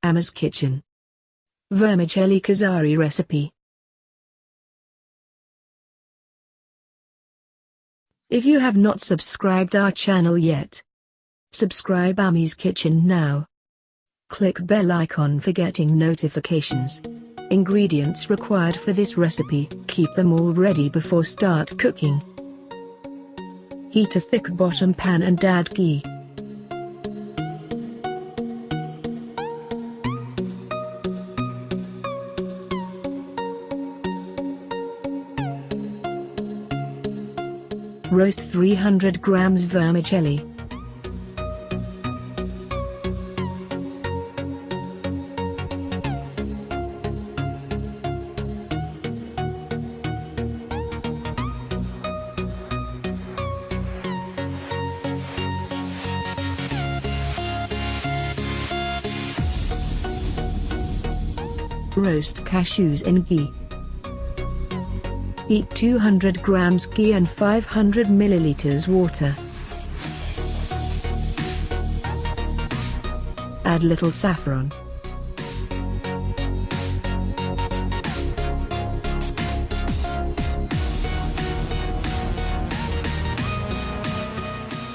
Ammis Kitchen. Vermicelli Kesari recipe. If you have not subscribed our channel yet, subscribe Ammis Kitchen now. Click bell icon for getting notifications. Ingredients required for this recipe. Keep them all ready before start cooking. Heat a thick bottom pan and add ghee. Roast 300 grams vermicelli. Roast cashews in ghee. Heat 200 grams ghee and 500 milliliters water. Add little saffron.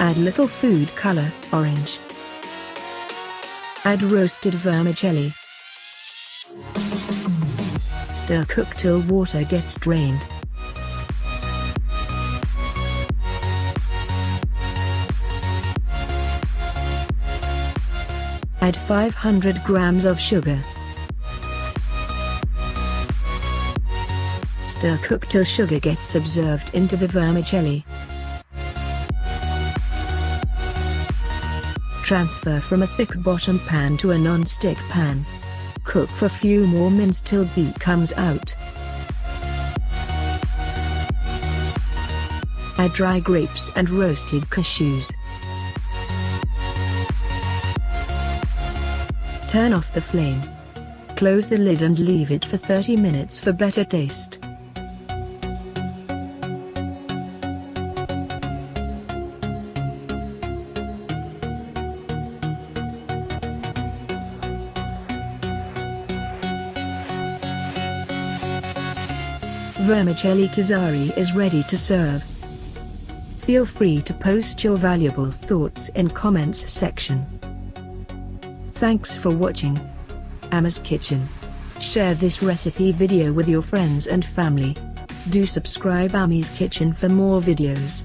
Add little food color, orange. Add roasted vermicelli. Stir cook till water gets drained. Add 500 grams of sugar. Stir cook till sugar gets absorbed into the vermicelli. Transfer from a thick bottom pan to a non-stick pan. Cook for few more minutes till ghee comes out. Add dry grapes and roasted cashews. Turn off the flame. Close the lid and leave it for 30 minutes for better taste. Vermicelli Kesari is ready to serve. Feel free to post your valuable thoughts in comments section. Thanks for watching Ammis Kitchen. Share this recipe video with your friends and family. Do subscribe Ammis Kitchen for more videos.